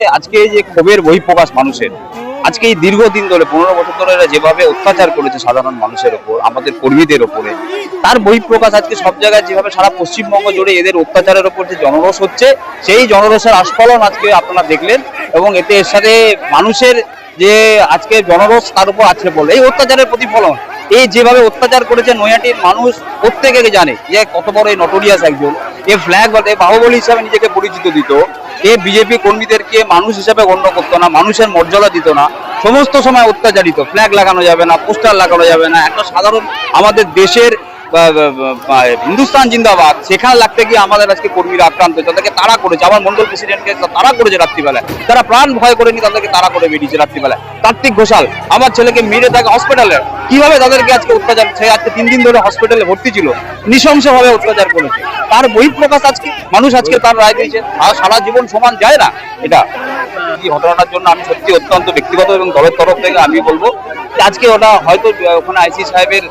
আজকে এই যে ক্ষোভের বহিঃপ্রকাশ মানুষের, আজকে এই দীর্ঘদিন ধরে 15 বছর ধরে এরা যেভাবে অত্যাচার করেছে সাধারণ মানুষের ওপর, আমাদের কর্মীদের ওপরে, তার বহিঃপ্রকাশ আজকে সব জায়গায় যেভাবে সারা পশ্চিমবঙ্গ জুড়ে এদের অত্যাচারের ওপর যে জনরোষ হচ্ছে, সেই জনরোষের আস্ফলন আজকে আপনারা দেখলেন। এবং এতে এর সাথে মানুষের যে আজকে জনরোষ তার উপর আছে বলে এই অত্যাচারের প্রতিফলন। এই যেভাবে অত্যাচার করেছে নৈহাটির মানুষ প্রত্যেকে জানে যে কত বড় এই নটোরিয়াস একজন। এ ফ্ল্যাগ বাহুবলী হিসাবে নিজেকে পরিচিত দিত। এ বিজেপি কর্মীদেরকে মানুষ হিসাবে গণ্য করতো না, মানুষের মর্যাদা দিত না, সমস্ত সময় অত্যাচারিত। ফ্ল্যাগ লাগানো যাবে না, পোস্টার লাগানো যাবে না, একটা সাধারণ আমাদের দেশের হিন্দুস্তান জিন্দাবাদ সেখানে লাগতে গিয়ে আমাদের আজকে কর্মীরা আক্রান্ত হয়েছে, তাদেরকে তাড়া করেছে। আবার মন্ডল প্রেসিডেন্টকে তাড়া করেছে রাত্রিবেলায়, তারা প্রাণ ভয় করেনি, তাদেরকে তাড়া করে বেরিয়েছে রাত্রিবেলায়। কার্তিক ঘোষাল আমার ছেলেকে মেরে তাকে হসপিটালে, কিভাবে তাদেরকে আজকে অত্যাচার, সে আজকে 3 দিন ধরে হসপিটালে ভর্তি ছিল, নৃশংসভাবে অত্যাচার করেছে। তার বহিঃপ্রকাশ আজকে মানুষ আজকে তার রায় দিয়েছে। সারা জীবন সমান যায় না এটা। এই ঘটনাটার জন্য আমি সত্যি অত্যন্ত ব্যক্তিগত এবং দলের তরফ থেকে আমি বলবো আজকে ওটা হয়তো ওখানে আইসি সাহেবের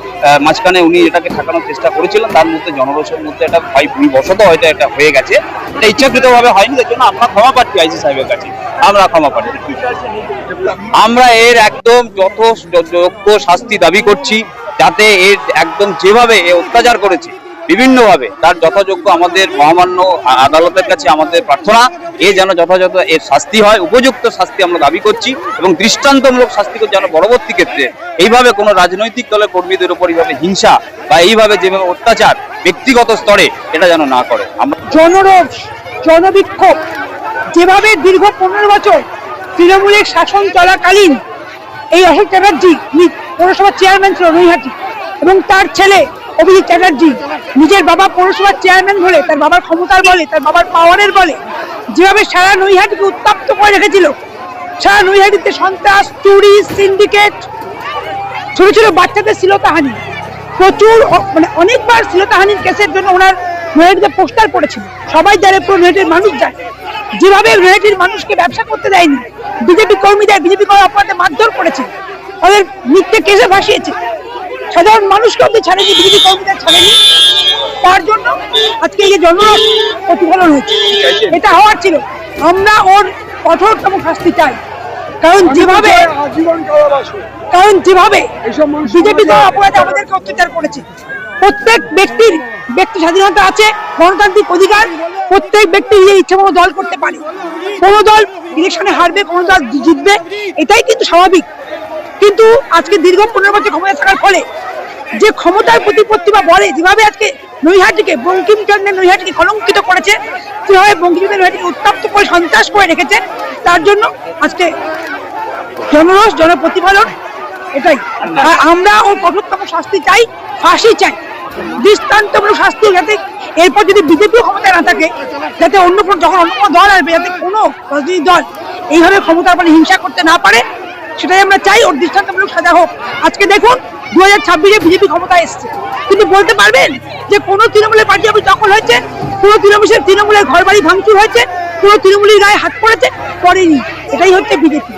মাঝখানে উনি এটাকে ঠেকানোর চেষ্টা করেছিলেন, তার মধ্যে জনরোষের মধ্যে একটা ভুলবশত হয়তো এটা হয়ে গেছে, এটা ইচ্ছাকৃতভাবে হয়নি। এর জন্য আমরা ক্ষমা প্রার্থী আইসি সাহেবের কাছে, আমরা ক্ষমা প্রার্থী। আমরা এর একদম যথাযোগ্য শাস্তি দাবি করছি, যাতে এর একদম যেভাবে এ অত্যাচার করেছে বিভিন্নভাবে তার যথাযোগ্য আমাদের মহামান্য আদালতের কাছে আমাদের প্রার্থনা, এ যেন যথাযথ এর শাস্তি হয়, উপযুক্ত শাস্তি আমরা দাবি করছি এবং দৃষ্টান্তমূলক শাস্তি যেন পরবর্তী ক্ষেত্রে এইভাবে কোনো রাজনৈতিক দলের কর্মীদের উপর এইভাবে হিংসা বা এইভাবে যেভাবে অত্যাচার ব্যক্তিগত স্তরে এটা যেন না করে। আমরা জনরোষ, জনবিক্ষোভ যেভাবে দীর্ঘ 15 বছর তৃণমূলের শাসন চলাকালীন এই অশোক চ্যাটার্জি পৌরসভার চেয়ারম্যান ছিল নৈহাটি, এবং তার ছেলে অভিজিৎ চ্যাটার্জি নিজের বাবা পৌরসভার চেয়ারম্যান বলে, তার বাবার ক্ষমতার বলে, তার বাবার পাওয়ারের বলে যেভাবে সারা নৈহাটিকে উত্তপ্ত করে রেখেছিল। সারা নৈহাটিতে সন্ত্রাস, চুরি, সিন্ডিকেট, ছোট ছোট বাচ্চাদের শ্লীলতাহানি, প্রচুর মানে অনেকবার শ্লীলতাহানির কেসের জন্য ওনার নৈহাটিতে পোস্টার পড়েছিল। সবাই জানে, পুরো নৈহাটির মানুষ জানে যেভাবে নৈহাটির মানুষকে ব্যবসা করতে দেয়নি। বিজেপি কর্মীদের বিজেপি অপরাধে মারধর করেছে, তাদের মিথ্যে কেসে ভাসিয়েছে, সাধারণ মানুষকে অব্দি ছাড়েনি, বিজেপি কর্মীদের ছাড়েনি। তার জন্য আজকে এই যে জনরোষ প্রতিফলন হয়েছে, এটা হওয়ার ছিল। আমরা ওর কঠোরতম শাস্তি চাই, কারণ যেভাবে বিজেপি অপরাধে আমাদেরকে অত্যাচার করেছে। প্রত্যেক ব্যক্তির ব্যক্তি স্বাধীনতা আছে, গণতান্ত্রিক অধিকার, প্রত্যেক ব্যক্তি নিজের ইচ্ছা মতো দল করতে পারে। কোনো দল ইলেকশনে হারবে, কোনো দল জিতবে, এটাই কিন্তু স্বাভাবিক। কিন্তু আজকে দীর্ঘ 15 বছর ক্ষমতা থাকার ফলে যে ক্ষমতার প্রতিপত্তি বা বলে যেভাবে আজকে নৈহাটিকে, বঙ্কিমচন্দ্রের নৈহাটিকে কলঙ্কিত করেছে, যেভাবে বঙ্কিমচন্দ্রের নৈহাটিকে উত্তপ্ত করে সন্ত্রাস করে রেখেছে, তার জন্য আজকে জনরোষ, জনপ্রতিফলন এটাই। আর আমরা ওর কঠোরতম শাস্তি চাই, ফাঁসি চাই, দৃষ্টান্তমূলক শাস্তি, যাতে এরপর যদি বিজেপি ক্ষমতায় না থাকে, যাতে যখন অন্য কোনো দল আসবে, যাতে কোনো রাজনৈতিক দল এইভাবে ক্ষমতার উপরে হিংসা করতে না পারে, সেটাই আমরা চাই। ওর দৃষ্টান্তমূলক সাজা হোক। আজকে দেখুন 2026-এ বিজেপি ক্ষমতায় এসছে, কিন্তু বলতে পারবেন যে কোনো তৃণমূলের পার্টি অফিস দখল হয়েছে, কোনো তৃণমূলের ঘর বাড়ি ভাঙচুর হয়েছে, কোনো তৃণমূলের গায়ে হাত পড়েছে? পড়েনি। এটাই হচ্ছে বিজেপি।